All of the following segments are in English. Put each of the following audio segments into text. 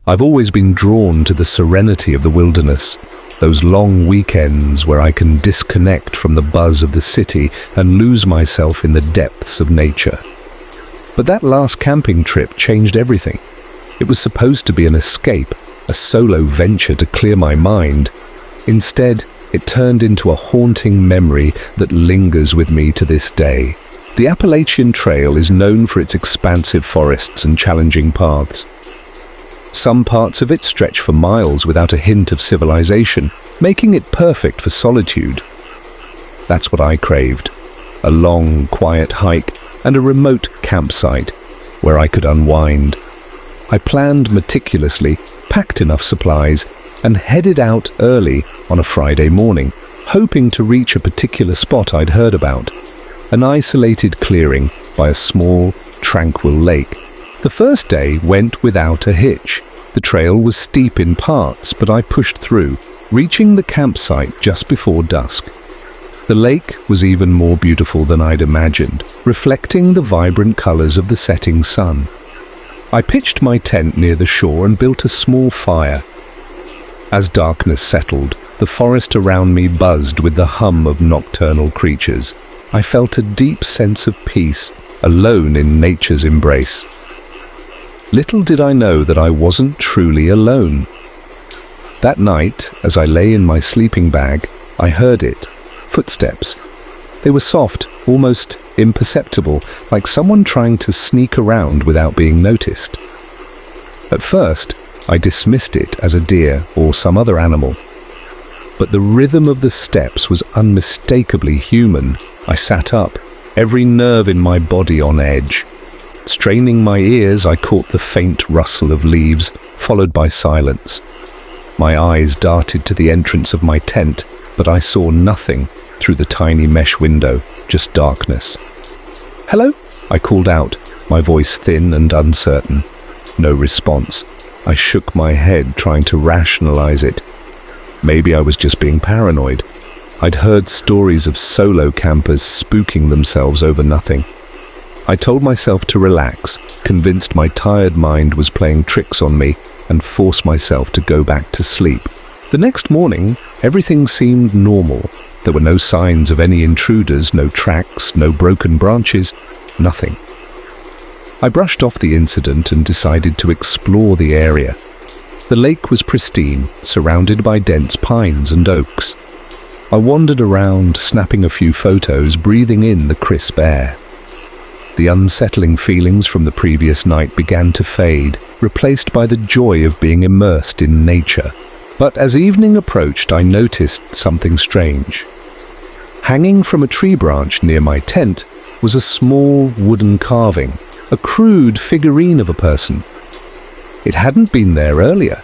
I've always been drawn to the serenity of the wilderness, those long weekends where I can disconnect from the buzz of the city and lose myself in the depths of nature. But that last camping trip changed everything. It was supposed to be an escape, a solo venture to clear my mind. Instead, it turned into a haunting memory that lingers with me to this day. The Appalachian Trail is known for its expansive forests and challenging paths. Some parts of it stretch for miles without a hint of civilization, making it perfect for solitude. That's what I craved. A long, quiet hike and a remote campsite where I could unwind. I planned meticulously, packed enough supplies, and headed out early on a Friday morning, hoping to reach a particular spot I'd heard about, an isolated clearing by a small, tranquil lake. The first day went without a hitch. The trail was steep in parts, but I pushed through, reaching the campsite just before dusk. The lake was even more beautiful than I'd imagined, reflecting the vibrant colors of the setting sun. I pitched my tent near the shore and built a small fire. As darkness settled, the forest around me buzzed with the hum of nocturnal creatures. I felt a deep sense of peace, alone in nature's embrace. Little did I know that I wasn't truly alone. That night, as I lay in my sleeping bag, I heard it. Footsteps. They were soft, almost imperceptible, like someone trying to sneak around without being noticed. At first, I dismissed it as a deer or some other animal. But the rhythm of the steps was unmistakably human. I sat up, every nerve in my body on edge. Straining my ears, I caught the faint rustle of leaves, followed by silence. My eyes darted to the entrance of my tent, but I saw nothing through the tiny mesh window, just darkness. "Hello?" I called out, my voice thin and uncertain. No response. I shook my head, trying to rationalize it. Maybe I was just being paranoid. I'd heard stories of solo campers spooking themselves over nothing. I told myself to relax, convinced my tired mind was playing tricks on me, and forced myself to go back to sleep. The next morning, everything seemed normal. There were no signs of any intruders, no tracks, no broken branches, nothing. I brushed off the incident and decided to explore the area. The lake was pristine, surrounded by dense pines and oaks. I wandered around, snapping a few photos, breathing in the crisp air. The unsettling feelings from the previous night began to fade, replaced by the joy of being immersed in nature. But as evening approached, I noticed something strange. Hanging from a tree branch near my tent was a small wooden carving, a crude figurine of a person. It hadn't been there earlier.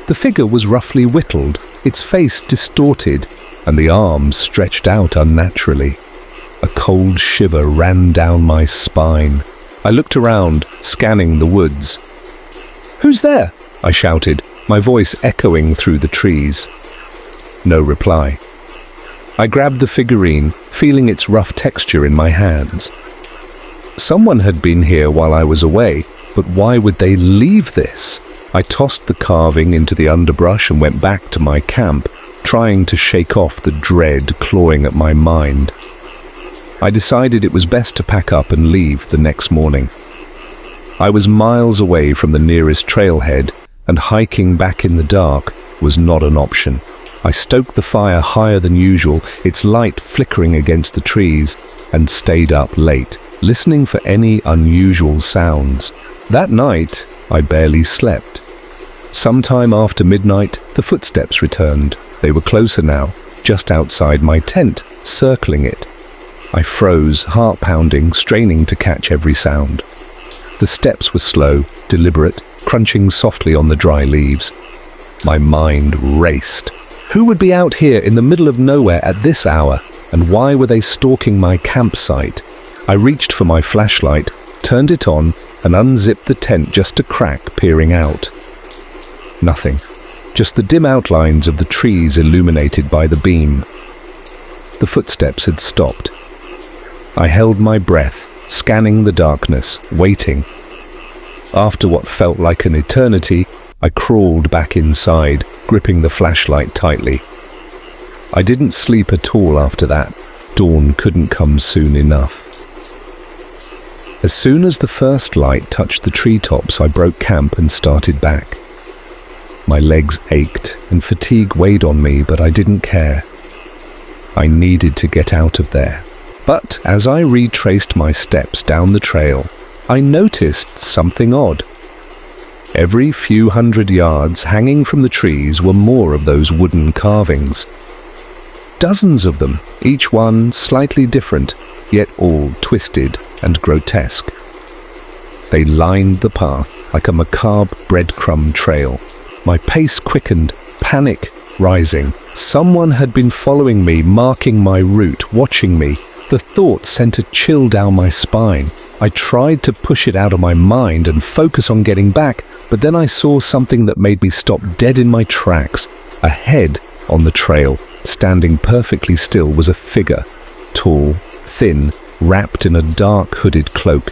The figure was roughly whittled, its face distorted, and the arms stretched out unnaturally. A cold shiver ran down my spine. I looked around, scanning the woods. "Who's there?" I shouted, my voice echoing through the trees. No reply. I grabbed the figurine, feeling its rough texture in my hands. Someone had been here while I was away, but why would they leave this? I tossed the carving into the underbrush and went back to my camp, trying to shake off the dread clawing at my mind. I decided it was best to pack up and leave the next morning. I was miles away from the nearest trailhead, and hiking back in the dark was not an option. I stoked the fire higher than usual, its light flickering against the trees, and stayed up late, listening for any unusual sounds. That night, I barely slept. Sometime after midnight, the footsteps returned. They were closer now, just outside my tent, circling it. I froze, heart pounding, straining to catch every sound. The steps were slow, deliberate, crunching softly on the dry leaves. My mind raced. Who would be out here in the middle of nowhere at this hour, and why were they stalking my campsite? I reached for my flashlight, turned it on, and unzipped the tent just a crack, peering out. Nothing. Just the dim outlines of the trees illuminated by the beam. The footsteps had stopped. I held my breath, scanning the darkness, waiting. After what felt like an eternity, I crawled back inside, gripping the flashlight tightly. I didn't sleep at all after that. Dawn couldn't come soon enough. As soon as the first light touched the treetops, I broke camp and started back. My legs ached and fatigue weighed on me, but I didn't care. I needed to get out of there. But as I retraced my steps down the trail, I noticed something odd. Every few hundred yards, hanging from the trees, were more of those wooden carvings. Dozens of them, each one slightly different, yet all twisted and grotesque. They lined the path like a macabre breadcrumb trail. My pace quickened, panic rising. Someone had been following me, marking my route, watching me. The thought sent a chill down my spine. I tried to push it out of my mind and focus on getting back, but then I saw something that made me stop dead in my tracks. Ahead on the trail, standing perfectly still, was a figure, tall, thin, wrapped in a dark hooded cloak.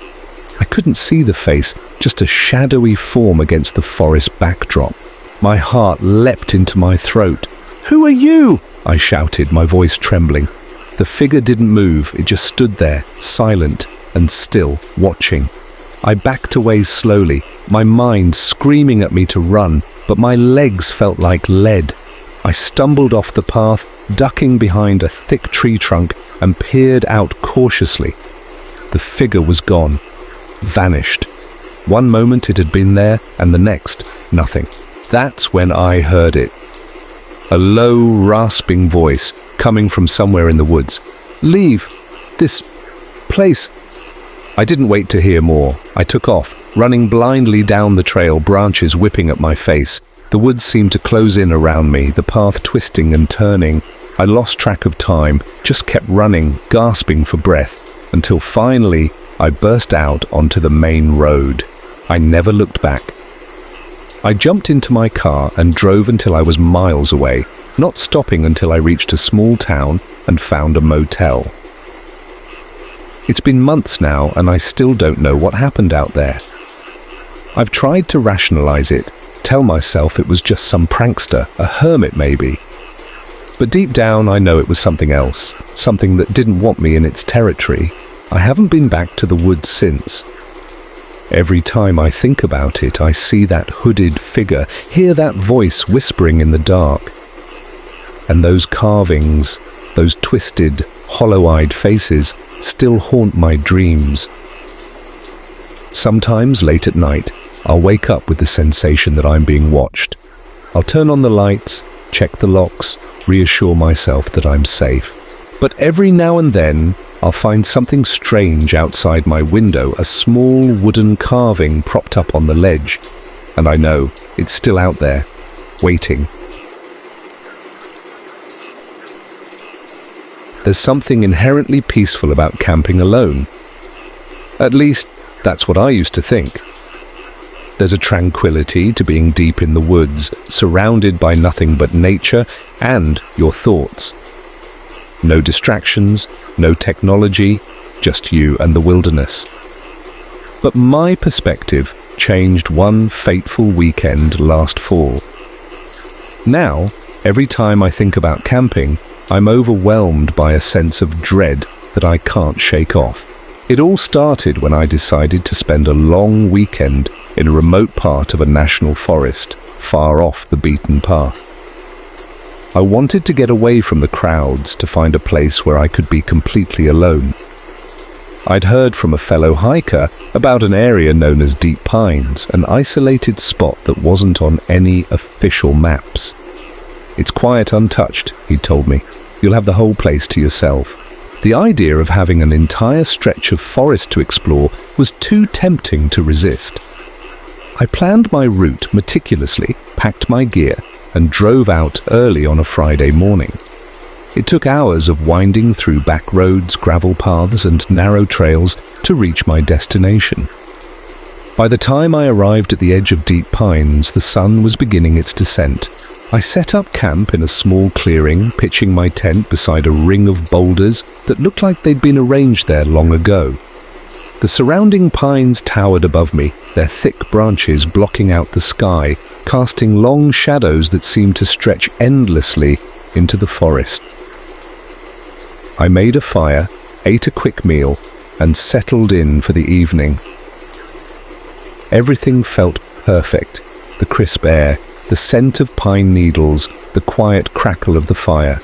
I couldn't see the face, just a shadowy form against the forest backdrop. My heart leapt into my throat. "Who are you?" I shouted, my voice trembling. The figure didn't move, it just stood there, silent and still, watching. I backed away slowly, my mind screaming at me to run, but my legs felt like lead. I stumbled off the path, ducking behind a thick tree trunk, and peered out cautiously. The figure was gone, vanished. One moment it had been there, and the next, nothing. That's when I heard it. A low, rasping voice coming from somewhere in the woods. "Leave this place." I didn't wait to hear more. I took off, running blindly down the trail, branches whipping at my face. The woods seemed to close in around me, the path twisting and turning. I lost track of time, just kept running, gasping for breath, until finally I burst out onto the main road. I never looked back. I jumped into my car and drove until I was miles away, not stopping until I reached a small town and found a motel. It's been months now, and I still don't know what happened out there. I've tried to rationalize it, tell myself it was just some prankster, a hermit maybe. But deep down I know it was something else, something that didn't want me in its territory. I haven't been back to the woods since. Every time I think about it, I see that hooded figure, hear that voice whispering in the dark. And those carvings, those twisted, hollow-eyed faces, still haunt my dreams. Sometimes late at night, I'll wake up with the sensation that I'm being watched. I'll turn on the lights, check the locks, reassure myself that I'm safe. But every now and then, I'll find something strange outside my window, a small wooden carving propped up on the ledge. And I know it's still out there, waiting. There's something inherently peaceful about camping alone. At least, that's what I used to think. There's a tranquility to being deep in the woods, surrounded by nothing but nature and your thoughts. No distractions, no technology, just you and the wilderness. But my perspective changed one fateful weekend last fall. Now, every time I think about camping, I'm overwhelmed by a sense of dread that I can't shake off. It all started when I decided to spend a long weekend in a remote part of a national forest, far off the beaten path. I wanted to get away from the crowds to find a place where I could be completely alone. I'd heard from a fellow hiker about an area known as Deep Pines, an isolated spot that wasn't on any official maps. "It's quiet, untouched," he told me. "You'll have the whole place to yourself." The idea of having an entire stretch of forest to explore was too tempting to resist. I planned my route meticulously, packed my gear, and drove out early on a Friday morning. It took hours of winding through back roads, gravel paths, and narrow trails to reach my destination. By the time I arrived at the edge of Deep Pines, the sun was beginning its descent. I set up camp in a small clearing, pitching my tent beside a ring of boulders that looked like they'd been arranged there long ago. The surrounding pines towered above me, their thick branches blocking out the sky, casting long shadows that seemed to stretch endlessly into the forest. I made a fire, ate a quick meal, and settled in for the evening. Everything felt perfect. The crisp air, the scent of pine needles, the quiet crackle of the fire.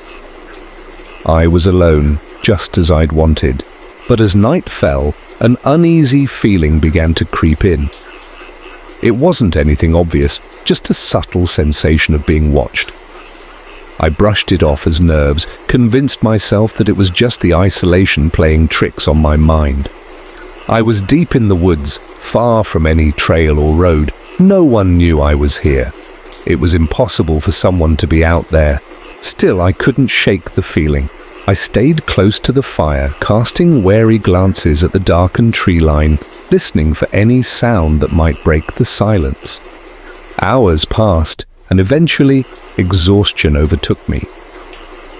I was alone, just as I'd wanted. But as night fell, an uneasy feeling began to creep in. It wasn't anything obvious, just a subtle sensation of being watched. I brushed it off as nerves, convinced myself that it was just the isolation playing tricks on my mind. I was deep in the woods, far from any trail or road. No one knew I was here. It was impossible for someone to be out there. Still, I couldn't shake the feeling. I stayed close to the fire, casting wary glances at the darkened tree line, listening for any sound that might break the silence. Hours passed, and eventually, exhaustion overtook me.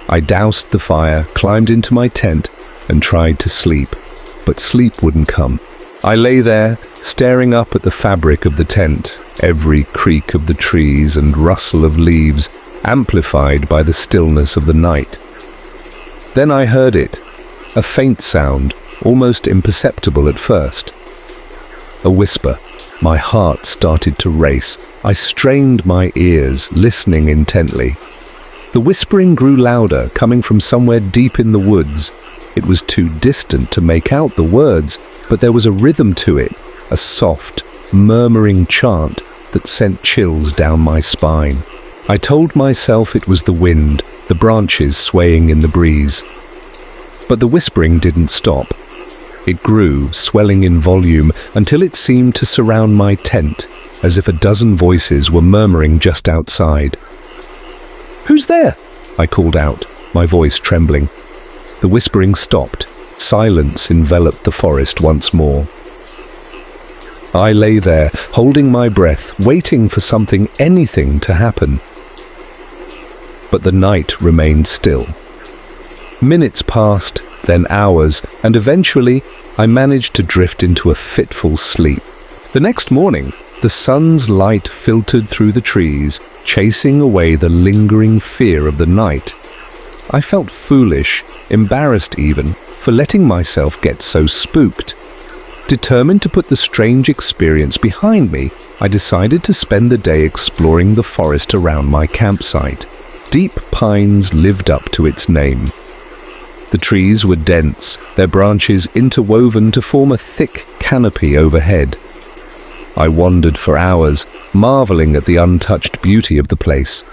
I doused the fire, climbed into my tent, and tried to sleep, but sleep wouldn't come. I lay there, staring up at the fabric of the tent, every creak of the trees and rustle of leaves amplified by the stillness of the night. Then I heard it, a faint sound, almost imperceptible at first. A whisper. My heart started to race. I strained my ears, listening intently. The whispering grew louder, coming from somewhere deep in the woods. It was too distant to make out the words, but there was a rhythm to it, a soft, murmuring chant that sent chills down my spine. I told myself it was the wind, the branches swaying in the breeze. But the whispering didn't stop. It grew, swelling in volume, until it seemed to surround my tent, as if a dozen voices were murmuring just outside. "Who's there?" I called out, my voice trembling. The whispering stopped. Silence enveloped the forest once more. I lay there, holding my breath, waiting for something, anything to happen. But the night remained still. Minutes passed, then hours, and eventually I managed to drift into a fitful sleep. The next morning, the sun's light filtered through the trees, chasing away the lingering fear of the night. I felt foolish, embarrassed even, for letting myself get so spooked. Determined to put the strange experience behind me, I decided to spend the day exploring the forest around my campsite. Deep pines lived up to its name. The trees were dense, their branches interwoven to form a thick canopy overhead. I wandered for hours, marveling at the untouched beauty of the place.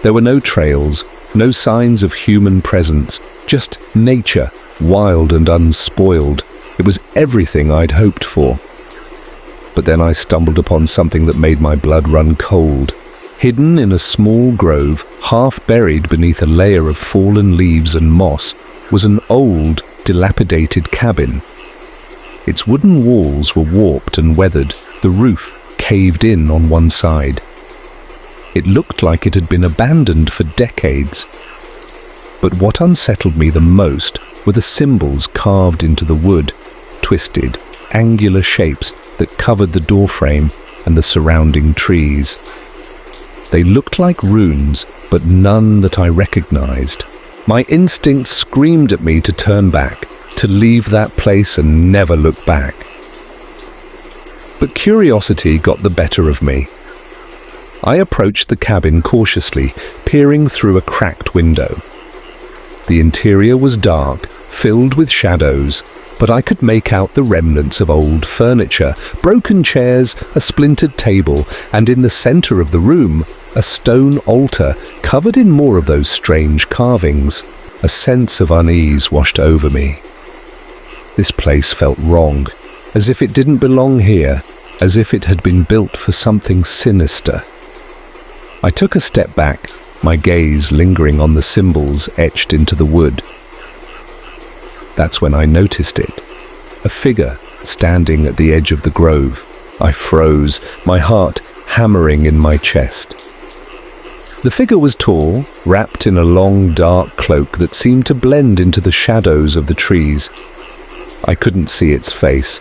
There were no trails, no signs of human presence, just nature, wild and unspoiled. It was everything I'd hoped for. But then I stumbled upon something that made my blood run cold. Hidden in a small grove, half buried beneath a layer of fallen leaves and moss, was an old, dilapidated cabin. Its wooden walls were warped and weathered, the roof caved in on one side. It looked like it had been abandoned for decades. But what unsettled me the most were the symbols carved into the wood, twisted, angular shapes that covered the doorframe and the surrounding trees. They looked like runes, but none that I recognized. My instinct screamed at me to turn back, to leave that place and never look back. But curiosity got the better of me. I approached the cabin cautiously, peering through a cracked window. The interior was dark, filled with shadows, but I could make out the remnants of old furniture, broken chairs, a splintered table, and in the center of the room, a stone altar covered in more of those strange carvings. A sense of unease washed over me. This place felt wrong, as if it didn't belong here, as if it had been built for something sinister. I took a step back, my gaze lingering on the symbols etched into the wood. That's when I noticed it. A figure standing at the edge of the grove. I froze, my heart hammering in my chest. The figure was tall, wrapped in a long dark cloak that seemed to blend into the shadows of the trees. I couldn't see its face,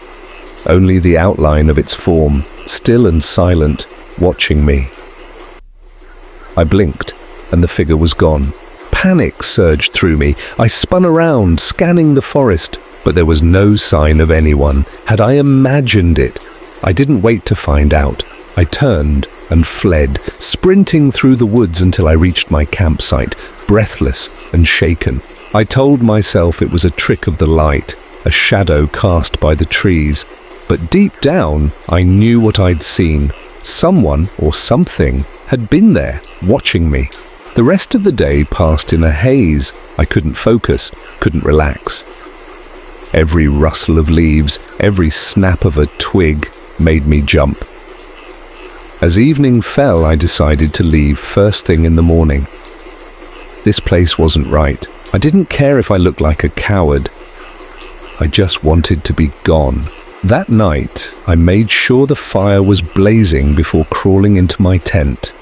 only the outline of its form, still and silent, watching me. I blinked, and the figure was gone. Panic surged through me. I spun around, scanning the forest, but there was no sign of anyone. Had I imagined it? I didn't wait to find out. I turned and fled, sprinting through the woods until I reached my campsite, breathless and shaken. I told myself it was a trick of the light, a shadow cast by the trees. But deep down, I knew what I'd seen. Someone or something had been there, watching me. The rest of the day passed in a haze. I couldn't focus, couldn't relax. Every rustle of leaves, every snap of a twig made me jump. As evening fell, I decided to leave first thing in the morning. This place wasn't right. I didn't care if I looked like a coward. I just wanted to be gone. That night, I made sure the fire was blazing before crawling into my tent.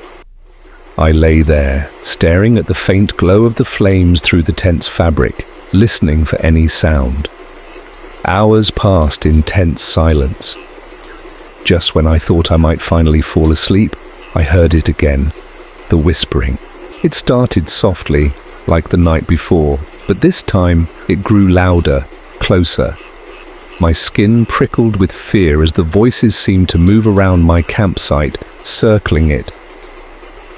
I lay there, staring at the faint glow of the flames through the tent's fabric, listening for any sound. Hours passed in tense silence. Just when I thought I might finally fall asleep, I heard it again, the whispering. It started softly, like the night before, but this time it grew louder, closer. My skin prickled with fear as the voices seemed to move around my campsite, circling it.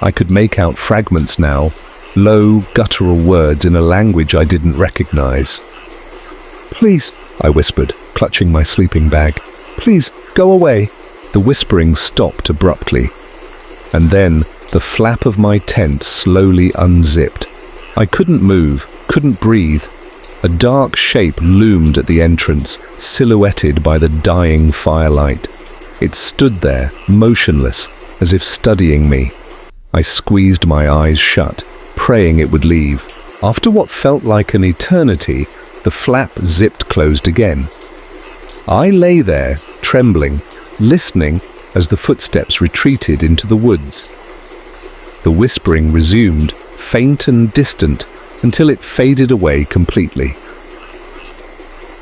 I could make out fragments now, low, guttural words in a language I didn't recognize. "Please," I whispered, clutching my sleeping bag. "Please, go away." The whispering stopped abruptly, and then the flap of my tent slowly unzipped. I couldn't move, couldn't breathe. A dark shape loomed at the entrance, silhouetted by the dying firelight. It stood there, motionless, as if studying me. I squeezed my eyes shut, praying it would leave. After what felt like an eternity, the flap zipped closed again. I lay there, trembling, listening as the footsteps retreated into the woods. The whispering resumed, faint and distant, until it faded away completely.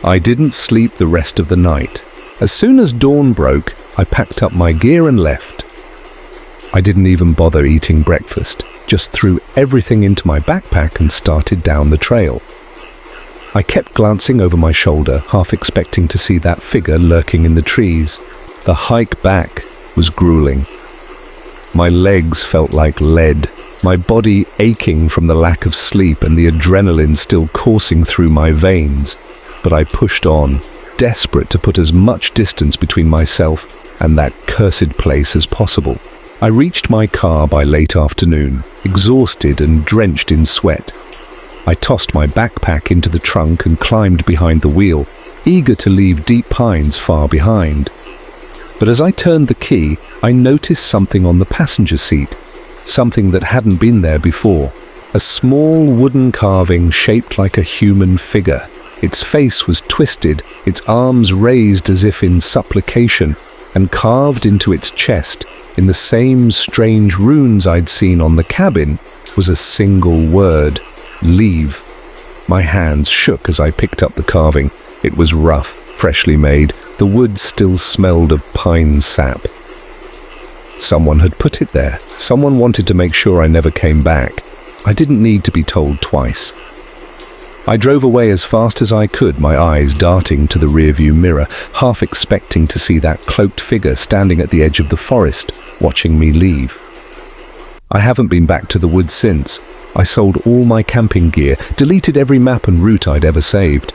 I didn't sleep the rest of the night. As soon as dawn broke, I packed up my gear and left. I didn't even bother eating breakfast, just threw everything into my backpack and started down the trail. I kept glancing over my shoulder, half expecting to see that figure lurking in the trees. The hike back was grueling. My legs felt like lead, my body aching from the lack of sleep and the adrenaline still coursing through my veins. But I pushed on, desperate to put as much distance between myself and that cursed place as possible. I reached my car by late afternoon, exhausted and drenched in sweat. I tossed my backpack into the trunk and climbed behind the wheel, eager to leave deep pines far behind. But as I turned the key, I noticed something on the passenger seat, something that hadn't been there before. A small wooden carving shaped like a human figure. Its face was twisted, its arms raised as if in supplication, and carved into its chest, in the same strange runes I'd seen on the cabin, was a single word: leave. My hands shook as I picked up the carving. It was rough, freshly made. The wood still smelled of pine sap. Someone had put it there. Someone wanted to make sure I never came back. I didn't need to be told twice. I drove away as fast as I could, my eyes darting to the rearview mirror, half expecting to see that cloaked figure standing at the edge of the forest, watching me leave. I haven't been back to the woods since. I sold all my camping gear, deleted every map and route I'd ever saved.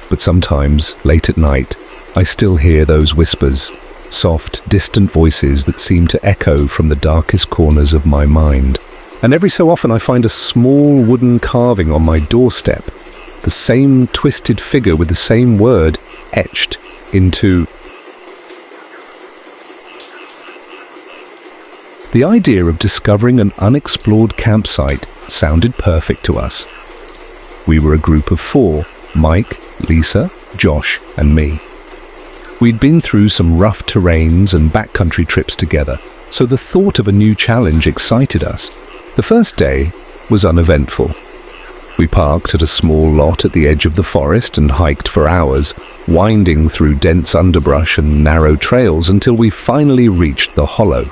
But sometimes, late at night, I still hear those whispers, soft, distant voices that seem to echo from the darkest corners of my mind. And every so often I find a small wooden carving on my doorstep, the same twisted figure with the same word etched into. The idea of discovering an unexplored campsite sounded perfect to us. We were a group of 4, Mike, Lisa, Josh, and me. We'd been through some rough terrains and backcountry trips together, so the thought of a new challenge excited us. The first day was uneventful. We parked at a small lot at the edge of the forest and hiked for hours, winding through dense underbrush and narrow trails until we finally reached the hollow.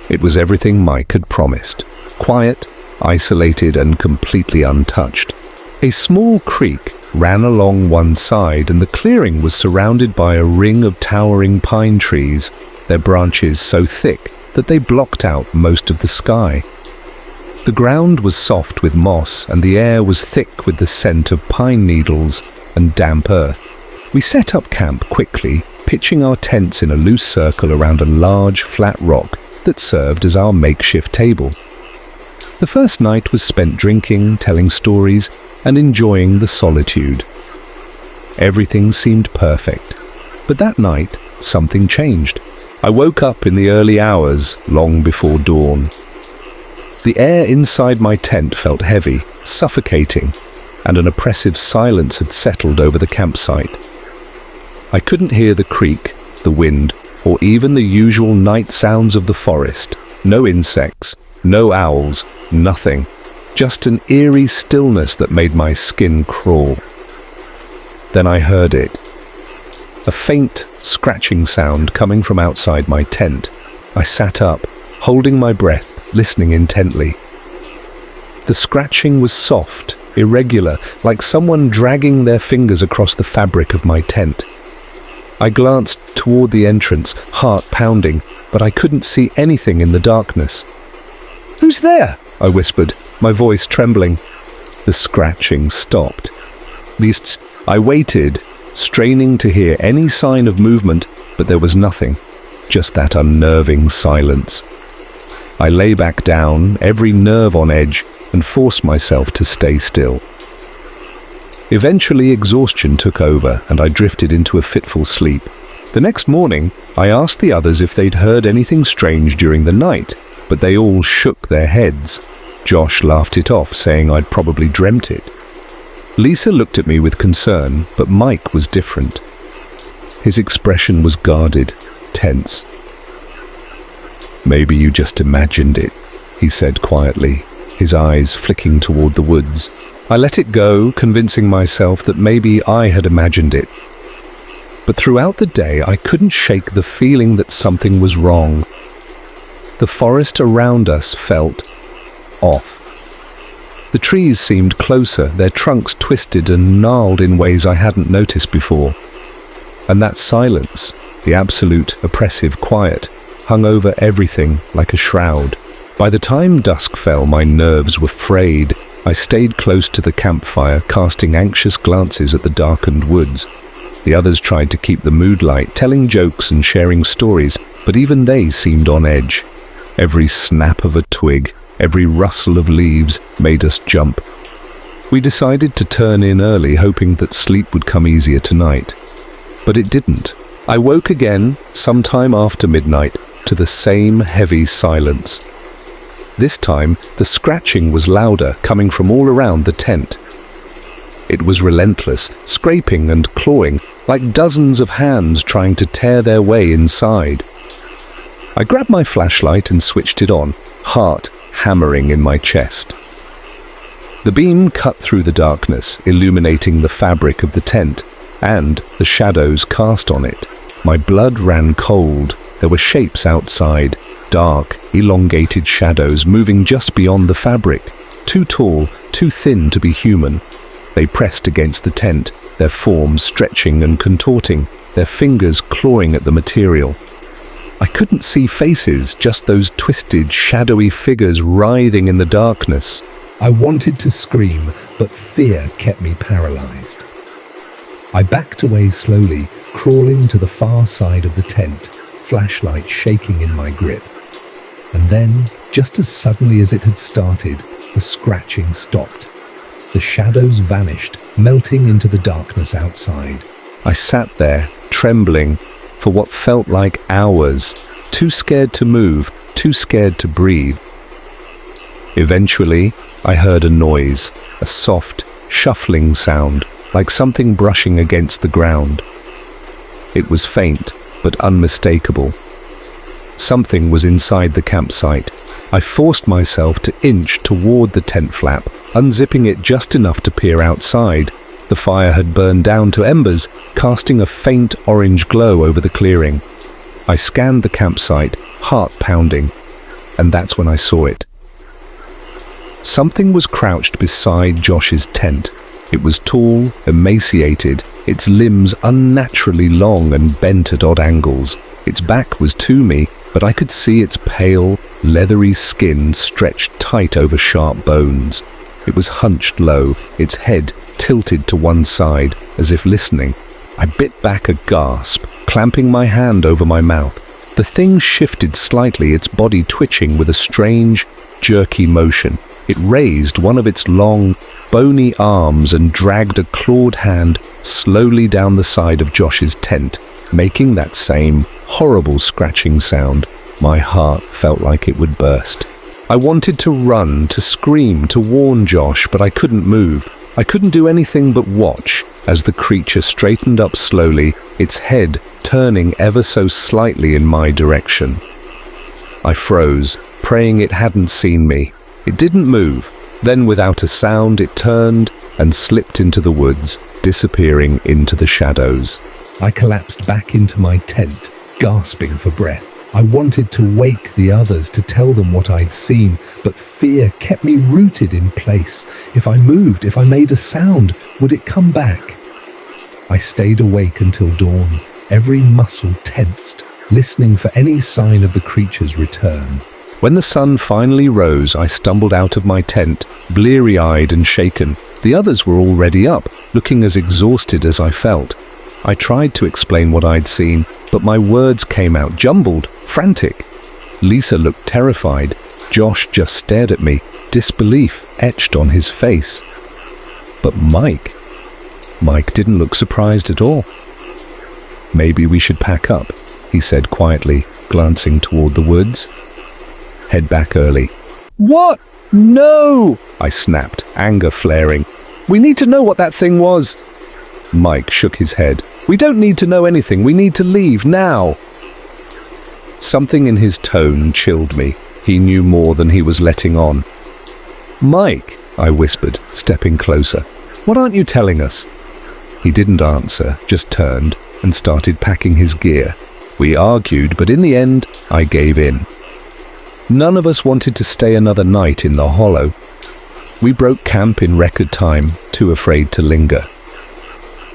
It was everything Mike had promised. Quiet, isolated, and completely untouched. A small creek ran along one side, and the clearing was surrounded by a ring of towering pine trees, their branches so thick that they blocked out most of the sky. The ground was soft with moss, and the air was thick with the scent of pine needles and damp earth. We set up camp quickly, pitching our tents in a loose circle around a large, flat rock that served as our makeshift table. The first night was spent drinking, telling stories, and enjoying the solitude. Everything seemed perfect, but that night something changed. I woke up in the early hours, long before dawn. The air inside my tent felt heavy, suffocating, and an oppressive silence had settled over the campsite. I couldn't hear the creek, the wind, or even the usual night sounds of the forest. No insects, no owls, nothing. Just an eerie stillness that made my skin crawl. Then I heard it. A faint, scratching sound coming from outside my tent. I sat up, holding my breath, listening intently. The scratching was soft, irregular, like someone dragging their fingers across the fabric of my tent. I glanced toward the entrance, heart pounding, but I couldn't see anything in the darkness. "Who's there?" I whispered, my voice trembling. The scratching stopped. I waited, straining to hear any sign of movement, but there was nothing, just that unnerving silence. I lay back down, every nerve on edge, and forced myself to stay still. Eventually, exhaustion took over, and I drifted into a fitful sleep. The next morning, I asked the others if they'd heard anything strange during the night, but they all shook their heads. Josh laughed it off, saying I'd probably dreamt it. Lisa looked at me with concern, but Mike was different. His expression was guarded, tense. "Maybe you just imagined it," he said quietly, his eyes flicking toward the woods. I let it go, convincing myself that maybe I had imagined it. But throughout the day, I couldn't shake the feeling that something was wrong. The forest around us felt off. The trees seemed closer, their trunks twisted and gnarled in ways I hadn't noticed before. And that silence, the absolute oppressive quiet, hung over everything like a shroud. By the time dusk fell, my nerves were frayed. I stayed close to the campfire, casting anxious glances at the darkened woods. The others tried to keep the mood light, telling jokes and sharing stories, but even they seemed on edge. Every snap of a twig, every rustle of leaves made us jump. We decided to turn in early, hoping that sleep would come easier tonight. But it didn't. I woke again, sometime after midnight, to the same heavy silence. This time, the scratching was louder, coming from all around the tent. It was relentless, scraping and clawing, like dozens of hands trying to tear their way inside. I grabbed my flashlight and switched it on, heart hammering in my chest. The beam cut through the darkness, illuminating the fabric of the tent and the shadows cast on it. My blood ran cold. There were shapes outside, dark, elongated shadows moving just beyond the fabric, too tall, too thin to be human. They pressed against the tent, their forms stretching and contorting, their fingers clawing at the material. I couldn't see faces, just those twisted, shadowy figures writhing in the darkness. I wanted to scream, but fear kept me paralyzed. I backed away slowly, crawling to the far side of the tent, flashlight shaking in my grip. And then, just as suddenly as it had started, the scratching stopped. The shadows vanished, melting into the darkness outside. I sat there, trembling, for what felt like hours, too scared to move, too scared to breathe. Eventually, I heard a noise, a soft, shuffling sound, like something brushing against the ground. It was faint, but unmistakable. Something was inside the campsite. I forced myself to inch toward the tent flap, unzipping it just enough to peer outside. The fire had burned down to embers, casting a faint orange glow over the clearing. I scanned the campsite, heart pounding, and that's when I saw it. Something was crouched beside Josh's tent. It was tall, emaciated, its limbs unnaturally long and bent at odd angles. Its back was to me, but I could see its pale, leathery skin stretched tight over sharp bones. It was hunched low, its head tilted to one side, as if listening. I bit back a gasp, clamping my hand over my mouth. The thing shifted slightly, its body twitching with a strange, jerky motion. It raised one of its long, bony arms and dragged a clawed hand slowly down the side of Josh's tent, making that same horrible scratching sound. My heart felt like it would burst. I wanted to run, to scream, to warn Josh, but I couldn't move. I couldn't do anything but watch as the creature straightened up slowly, its head turning ever so slightly in my direction. I froze, praying it hadn't seen me. It didn't move. Then, without a sound, it turned and slipped into the woods, disappearing into the shadows. I collapsed back into my tent, gasping for breath. I wanted to wake the others, to tell them what I'd seen, but fear kept me rooted in place. If I moved, if I made a sound, would it come back? I stayed awake until dawn, every muscle tensed, listening for any sign of the creature's return. When the sun finally rose, I stumbled out of my tent, bleary-eyed and shaken. The others were already up, looking as exhausted as I felt. I tried to explain what I'd seen, but my words came out jumbled, frantic. Lisa looked terrified. Josh just stared at me, disbelief etched on his face. But Mike didn't look surprised at all. "Maybe we should pack up," he said quietly, glancing toward the woods. "Head back early." "What? No!" I snapped, anger flaring. "We need to know what that thing was." Mike shook his head. "We don't need to know anything. We need to leave now." Something in his tone chilled me. He knew more than he was letting on. "Mike," I whispered, stepping closer. "What aren't you telling us?" He didn't answer, just turned and started packing his gear. We argued, but in the end, I gave in. None of us wanted to stay another night in the hollow. We broke camp in record time, too afraid to linger.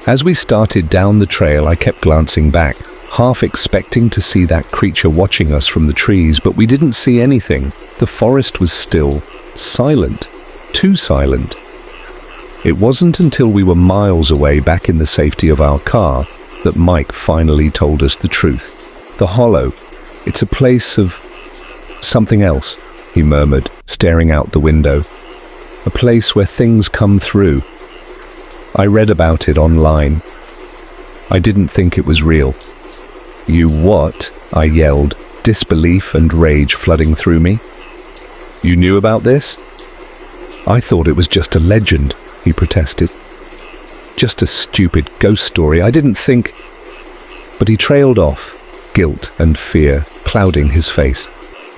As we started down the trail, I kept glancing back, half expecting to see that creature watching us from the trees, but we didn't see anything. The forest was still, silent, too silent. It wasn't until we were miles away, back in the safety of our car, that Mike finally told us the truth. "The hollow, it's a place of something else," he murmured, staring out the window. "A place where things come through. I read about it online. I didn't think it was real." "You what?" I yelled, disbelief and rage flooding through me. "You knew about this?" "I thought it was just a legend," he protested. "Just a stupid ghost story. I didn't think..." But he trailed off, guilt and fear clouding his face.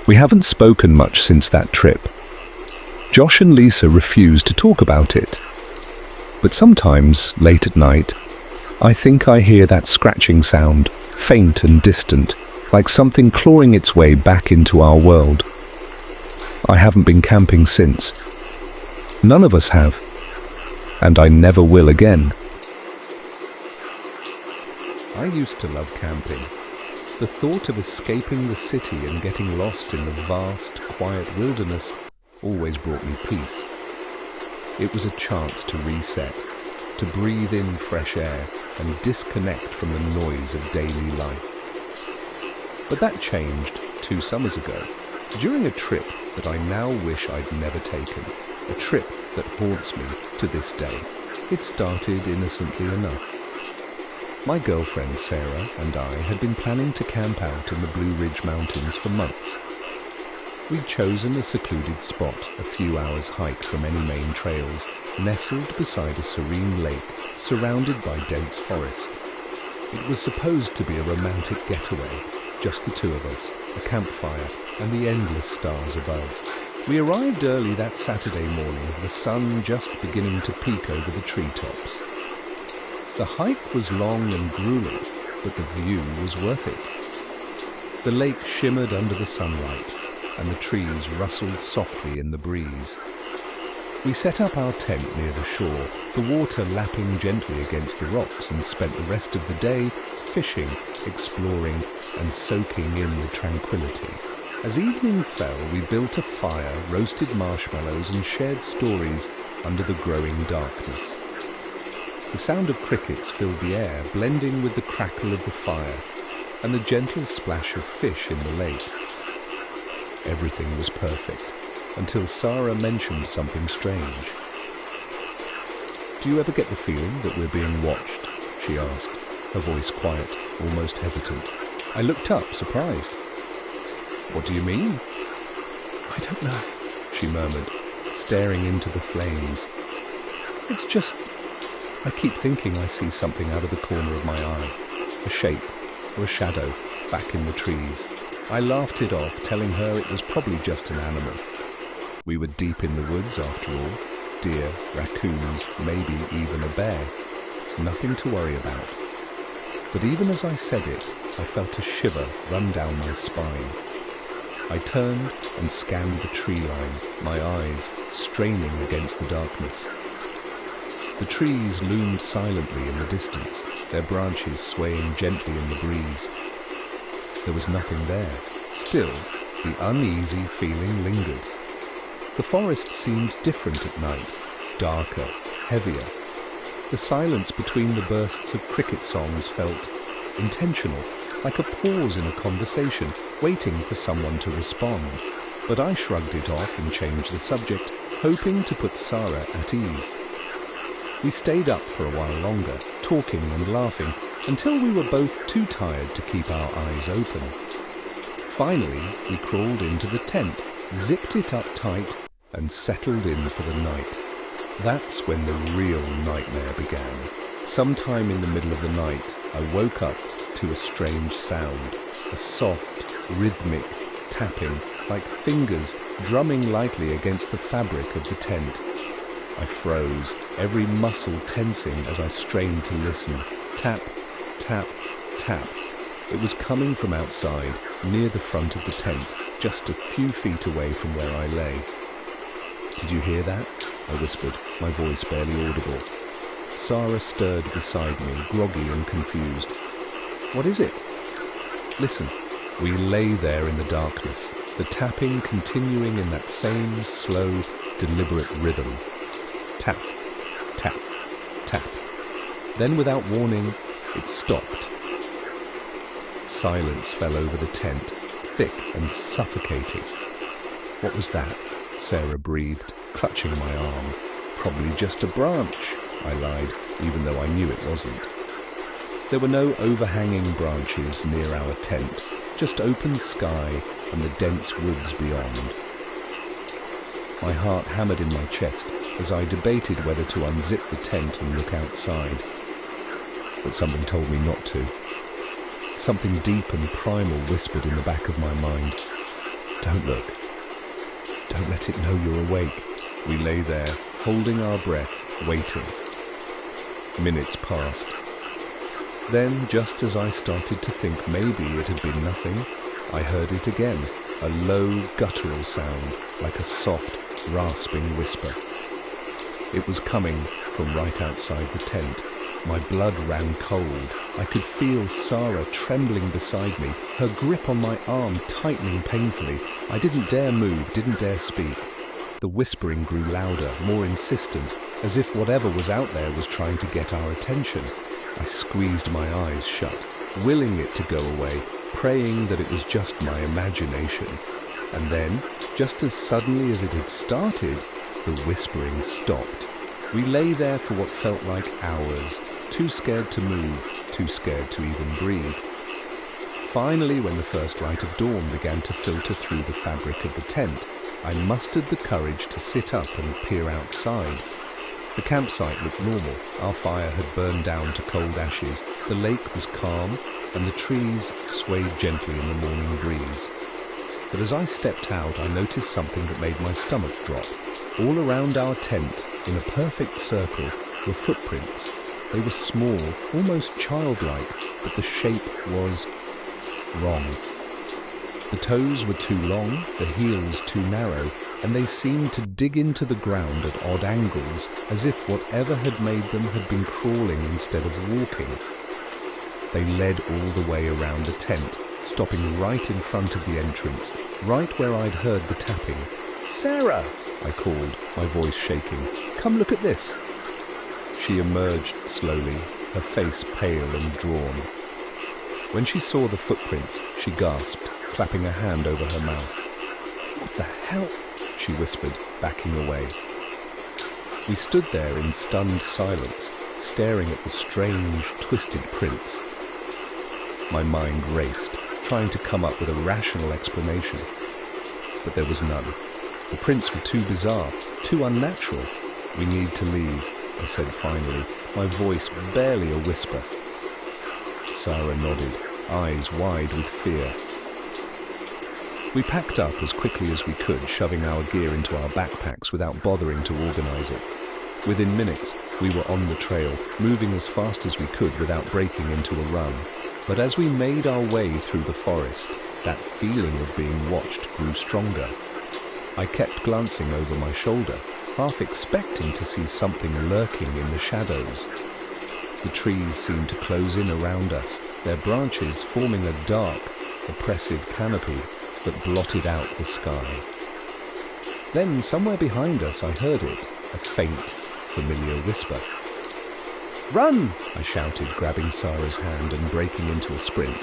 We haven't spoken much since that trip. Josh and Lisa refused to talk about it. But sometimes, late at night, I think I hear that scratching sound, faint and distant, like something clawing its way back into our world. I haven't been camping since. None of us have. And I never will again. I used to love camping. The thought of escaping the city and getting lost in the vast, quiet wilderness always brought me peace. It was a chance to reset, to breathe in fresh air and disconnect from the noise of daily life. But that changed 2 summers ago, during a trip that I now wish I'd never taken, a trip that haunts me to this day. It started innocently enough. My girlfriend Sarah and I had been planning to camp out in the Blue Ridge Mountains for months. We'd chosen a secluded spot, a few hours' hike from any main trails, nestled beside a serene lake, surrounded by dense forest. It was supposed to be a romantic getaway, just the 2 of us, a campfire, and the endless stars above. We arrived early that Saturday morning, the sun just beginning to peek over the treetops. The hike was long and grueling, but the view was worth it. The lake shimmered under the sunlight, and the trees rustled softly in the breeze. We set up our tent near the shore, the water lapping gently against the rocks, and spent the rest of the day fishing, exploring, and soaking in the tranquility. As evening fell, we built a fire, roasted marshmallows, and shared stories under the growing darkness. The sound of crickets filled the air, blending with the crackle of the fire and the gentle splash of fish in the lake. Everything was perfect, until Sarah mentioned something strange. "Do you ever get the feeling that we're being watched?" she asked, her voice quiet, almost hesitant. I looked up, surprised. "What do you mean?" "I don't know," she murmured, staring into the flames. "It's just, I keep thinking I see something out of the corner of my eye, a shape or a shadow back in the trees." I laughed it off, telling her it was probably just an animal. We were deep in the woods after all. Deer, raccoons, maybe even a bear. Nothing to worry about. But even as I said it, I felt a shiver run down my spine. I turned and scanned the tree line, my eyes straining against the darkness. The trees loomed silently in the distance, their branches swaying gently in the breeze. There was nothing there. Still, the uneasy feeling lingered. The forest seemed different at night, darker, heavier. The silence between the bursts of cricket songs felt intentional, like a pause in a conversation, waiting for someone to respond. But I shrugged it off and changed the subject, hoping to put Sarah at ease. We stayed up for a while longer, talking and laughing, until we were both too tired to keep our eyes open. Finally, we crawled into the tent, zipped it up tight, and settled in for the night. That's when the real nightmare began. Sometime in the middle of the night, I woke up to a strange sound, a soft, rhythmic tapping, like fingers drumming lightly against the fabric of the tent. I froze, every muscle tensing as I strained to listen. Tap, tap, tap. It was coming from outside, near the front of the tent, just a few feet away from where I lay. "Did you hear that?" I whispered, my voice barely audible. Sarah stirred beside me, groggy and confused. "What is it?" "Listen." We lay there in the darkness, the tapping continuing in that same slow, deliberate rhythm. Tap, tap, tap. Then, without warning, it stopped. Silence fell over the tent, thick and suffocating. "What was that?" Sarah breathed, clutching my arm. "Probably just a branch," I lied, even though I knew it wasn't. There were no overhanging branches near our tent, just open sky and the dense woods beyond. My heart hammered in my chest as I debated whether to unzip the tent and look outside. But something told me not to. Something deep and primal whispered in the back of my mind. "Don't look. Don't let it know you're awake." We lay there, holding our breath, waiting. Minutes passed. Then, just as I started to think maybe it had been nothing, I heard it again, a low, guttural sound, like a soft, rasping whisper. It was coming from right outside the tent. My blood ran cold. I could feel Sarah trembling beside me, her grip on my arm tightening painfully. I didn't dare move, didn't dare speak. The whispering grew louder, more insistent, as if whatever was out there was trying to get our attention. I squeezed my eyes shut, willing it to go away, praying that it was just my imagination. And then, just as suddenly as it had started, the whispering stopped. We lay there for what felt like hours, too scared to move, too scared to even breathe. Finally, when the first light of dawn began to filter through the fabric of the tent, I mustered the courage to sit up and peer outside. The campsite looked normal. Our fire had burned down to cold ashes, the lake was calm, and the trees swayed gently in the morning breeze. But as I stepped out, I noticed something that made my stomach drop. All around our tent, in a perfect circle, were footprints. They were small, almost childlike, but the shape was wrong. The toes were too long, the heels too narrow, and they seemed to dig into the ground at odd angles, as if whatever had made them had been crawling instead of walking. They led all the way around the tent, stopping right in front of the entrance, right where I'd heard the tapping. "Sarah!" I called, my voice shaking. "Come look at this." She emerged slowly, her face pale and drawn. When she saw the footprints, she gasped, clapping a hand over her mouth. "What the hell?" she whispered, backing away. We stood there in stunned silence, staring at the strange, twisted prints. My mind raced, trying to come up with a rational explanation. But there was none. The prints were too bizarre, too unnatural. "We need to leave," I said finally, my voice barely a whisper. Sarah nodded, eyes wide with fear. We packed up as quickly as we could, shoving our gear into our backpacks without bothering to organize it. Within minutes, we were on the trail, moving as fast as we could without breaking into a run. But as we made our way through the forest, that feeling of being watched grew stronger. I kept glancing over my shoulder, half expecting to see something lurking in the shadows. The trees seemed to close in around us, their branches forming a dark, oppressive canopy that blotted out the sky. Then, somewhere behind us, I heard it, a faint, familiar whisper. "Run!" I shouted, grabbing Sarah's hand and breaking into a sprint.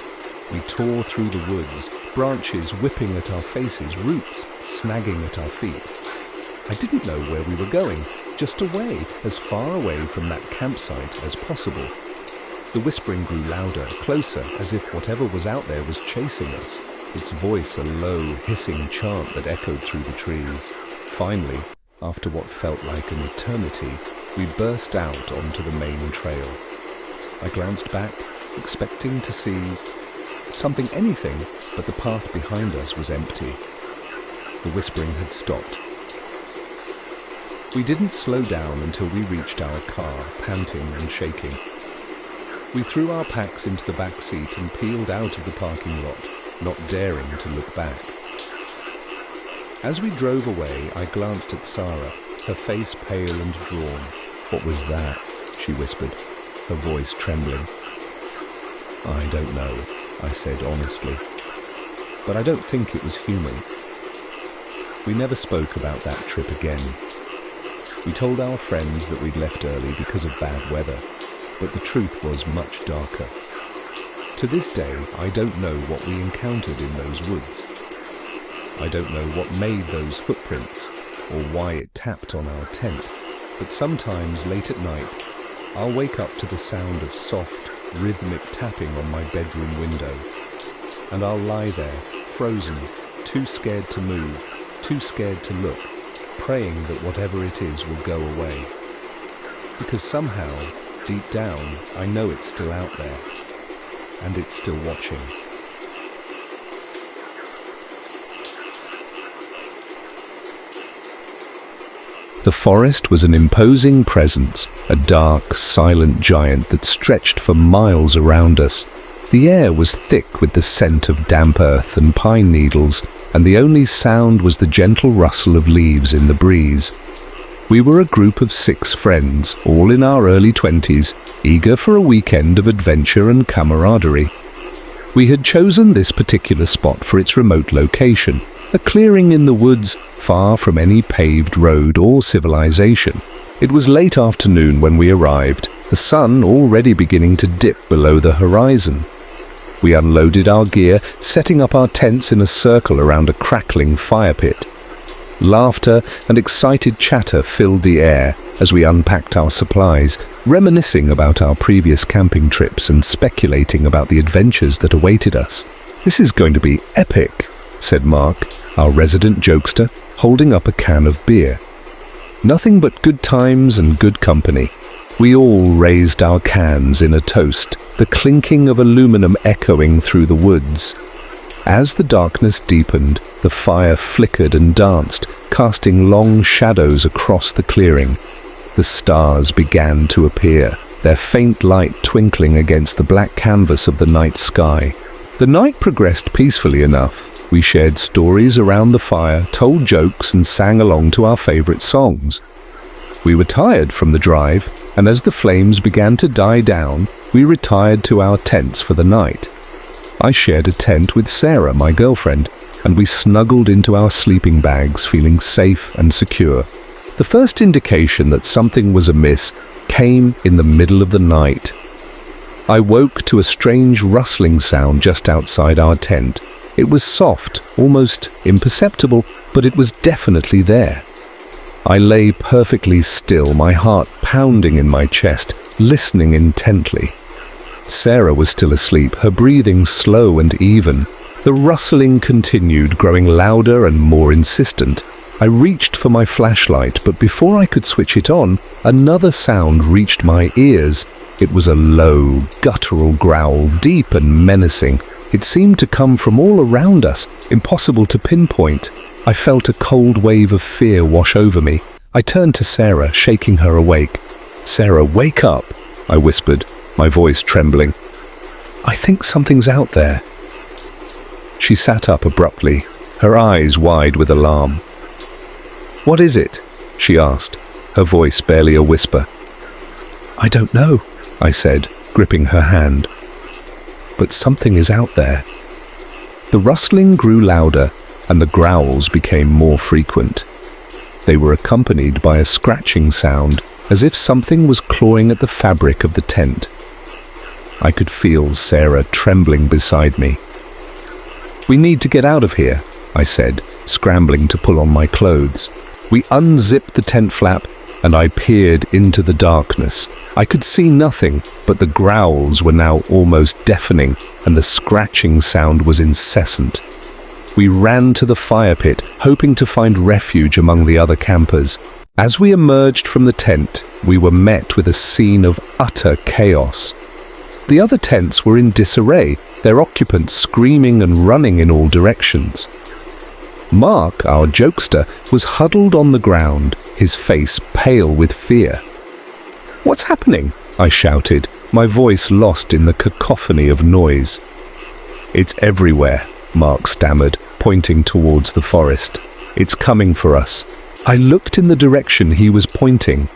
We tore through the woods, branches whipping at our faces, roots snagging at our feet. I didn't know where we were going, just away, as far away from that campsite as possible. The whispering grew louder, closer, as if whatever was out there was chasing us, its voice a low, hissing chant that echoed through the trees. Finally, after what felt like an eternity, we burst out onto the main trail. I glanced back, expecting to see anything, but the path behind us was empty. The whispering had stopped. We didn't slow down until we reached our car, panting and shaking. We threw our packs into the back seat and peeled out of the parking lot, not daring to look back. As we drove away, I glanced at Sarah, her face pale and drawn. "What was that?" she whispered, her voice trembling. "I don't know," I said honestly, "but I don't think it was human." We never spoke about that trip again. We told our friends that we'd left early because of bad weather, but the truth was much darker. To this day, I don't know what we encountered in those woods. I don't know what made those footprints, or why it tapped on our tent, but sometimes late at night, I'll wake up to the sound of soft, rhythmic tapping on my bedroom window, and I'll lie there, frozen, too scared to move, too scared to look, praying that whatever it is will go away. Because somehow, deep down, I know it's still out there, and it's still watching. The forest was an imposing presence, a dark, silent giant that stretched for miles around us. The air was thick with the scent of damp earth and pine needles, and the only sound was the gentle rustle of leaves in the breeze. We were a group of 6 friends, all in our early 20s, eager for a weekend of adventure and camaraderie. We had chosen this particular spot for its remote location, a clearing in the woods far from any paved road or civilization. It was late afternoon when we arrived, the sun already beginning to dip below the horizon. We unloaded our gear, setting up our tents in a circle around a crackling fire pit. Laughter and excited chatter filled the air as we unpacked our supplies, reminiscing about our previous camping trips and speculating about the adventures that awaited us. "This is going to be epic," said Mark, our resident jokester, holding up a can of beer. Nothing but good times and good company. We all raised our cans in a toast, the clinking of aluminum echoing through the woods. As the darkness deepened, The fire flickered and danced, casting long shadows across the clearing. The stars began to appear, their faint light twinkling against the black canvas of the night sky. The night progressed peacefully enough. We shared stories around the fire, told jokes, and sang along to our favorite songs. We were tired from the drive, and as the flames began to die down, we retired to our tents for the night. I shared a tent with Sarah, my girlfriend, and we snuggled into our sleeping bags, feeling safe and secure. The first indication that something was amiss came in the middle of the night. I woke to a strange rustling sound just outside our tent. It was soft, almost imperceptible, but it was definitely there. I lay perfectly still, my heart pounding in my chest, listening intently. Sarah was still asleep, her breathing slow and even. The rustling continued, growing louder and more insistent. I reached for my flashlight, but before I could switch it on, another sound reached my ears. It was a low, guttural growl, deep and menacing. It seemed to come from all around us, impossible to pinpoint. I felt a cold wave of fear wash over me. I turned to Sarah, shaking her awake. "Sarah, wake up," I whispered, my voice trembling. "I think something's out there." She sat up abruptly, her eyes wide with alarm. "What is it?" she asked, her voice barely a whisper. "I don't know," I said, gripping her hand. "But something is out there." The rustling grew louder, and the growls became more frequent. They were accompanied by a scratching sound, as if something was clawing at the fabric of the tent. I could feel Sarah trembling beside me. "We need to get out of here," I said, scrambling to pull on my clothes. We unzipped the tent flap, and I peered into the darkness. I could see nothing, but the growls were now almost deafening, and the scratching sound was incessant. We ran to the fire pit, hoping to find refuge among the other campers. As we emerged from the tent, we were met with a scene of utter chaos. The other tents were in disarray, their occupants screaming and running in all directions. Mark, our jokester, was huddled on the ground, his face pale with fear. "What's happening?" I shouted, my voice lost in the cacophony of noise. "It's everywhere," Mark stammered, pointing towards the forest. "It's coming for us." I looked in the direction he was pointing,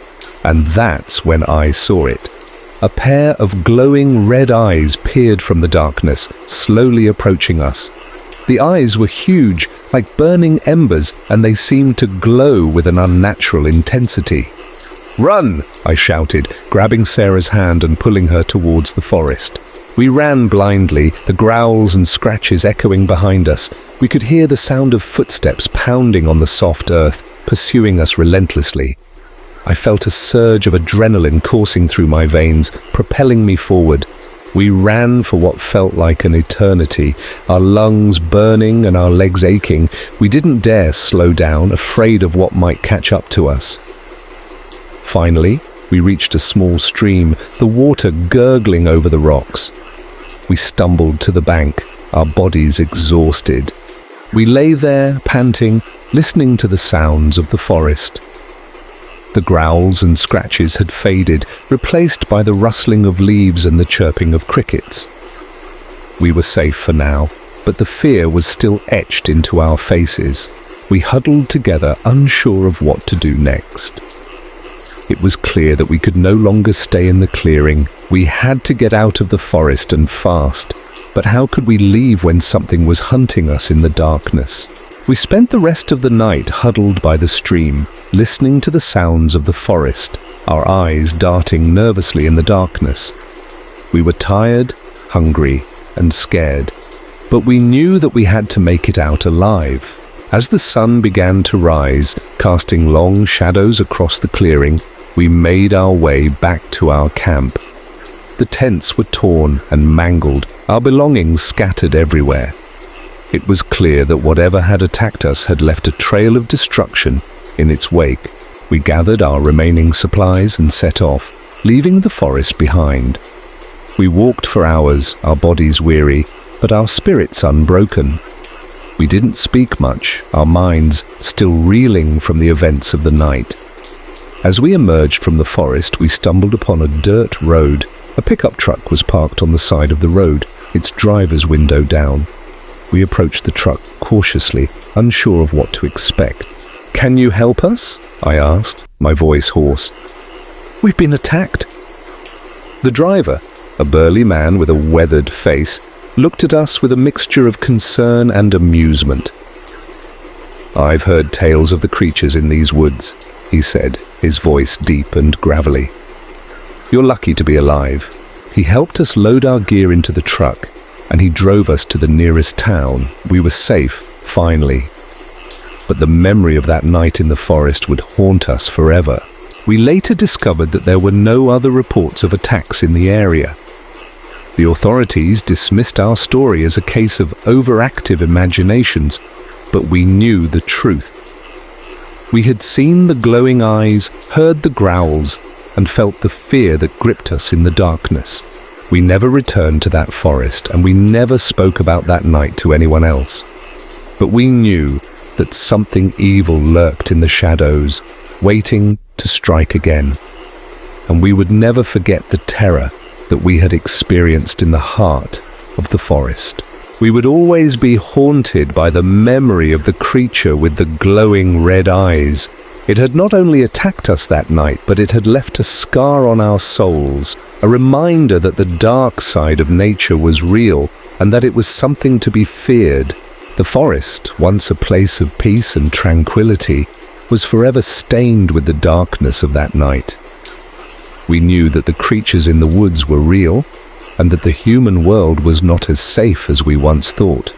and that's when I saw it. A pair of glowing red eyes peered from the darkness, slowly approaching us. The eyes were huge, like burning embers, and they seemed to glow with an unnatural intensity. "Run!" I shouted, grabbing Sarah's hand and pulling her towards the forest. We ran blindly, the growls and scratches echoing behind us. We could hear the sound of footsteps pounding on the soft earth, pursuing us relentlessly. I felt a surge of adrenaline coursing through my veins, propelling me forward. We ran for what felt like an eternity, our lungs burning and our legs aching. We didn't dare slow down, afraid of what might catch up to us. Finally, we reached a small stream, the water gurgling over the rocks. We stumbled to the bank, our bodies exhausted. We lay there, panting, listening to the sounds of the forest. The growls and scratches had faded, replaced by the rustling of leaves and the chirping of crickets. We were safe for now, but the fear was still etched into our faces. We huddled together, unsure of what to do next. It was clear that we could no longer stay in the clearing. We had to get out of the forest and fast. But how could we leave when something was hunting us in the darkness? We spent the rest of the night huddled by the stream, listening to the sounds of the forest, our eyes darting nervously in the darkness. We were tired, hungry, and scared, but we knew that we had to make it out alive. As the sun began to rise, casting long shadows across the clearing, we made our way back to our camp. The tents were torn and mangled, our belongings scattered everywhere. It was clear that whatever had attacked us had left a trail of destruction in its wake. We gathered our remaining supplies and set off, leaving the forest behind. We walked for hours, our bodies weary, but our spirits unbroken. We didn't speak much, our minds still reeling from the events of the night. As we emerged from the forest, we stumbled upon a dirt road. A pickup truck was parked on the side of the road, its driver's window down. We approached the truck cautiously, unsure of what to expect. "Can you help us?" I asked, my voice hoarse. "We've been attacked." The driver, a burly man with a weathered face, looked at us with a mixture of concern and amusement. "I've heard tales of the creatures in these woods," he said, his voice deep and gravelly. "You're lucky to be alive." He helped us load our gear into the truck, and he drove us to the nearest town. We were safe, finally. But the memory of that night in the forest would haunt us forever. We later discovered that there were no other reports of attacks in the area. The authorities dismissed our story as a case of overactive imaginations, but we knew the truth. We had seen the glowing eyes, heard the growls, and felt the fear that gripped us in the darkness. We never returned to that forest, and we never spoke about that night to anyone else. But we knew that something evil lurked in the shadows, waiting to strike again. And we would never forget the terror that we had experienced in the heart of the forest. We would always be haunted by the memory of the creature with the glowing red eyes. It had not only attacked us that night, but it had left a scar on our souls, a reminder that the dark side of nature was real and that it was something to be feared. The forest, once a place of peace and tranquility, was forever stained with the darkness of that night. We knew that the creatures in the woods were real, and that the human world was not as safe as we once thought.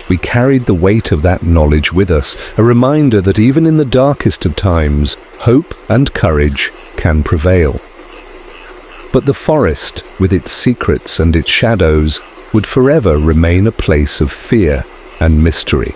We carried the weight of that knowledge with us, a reminder that even in the darkest of times, hope and courage can prevail. But the forest, with its secrets and its shadows, would forever remain a place of fear and mystery.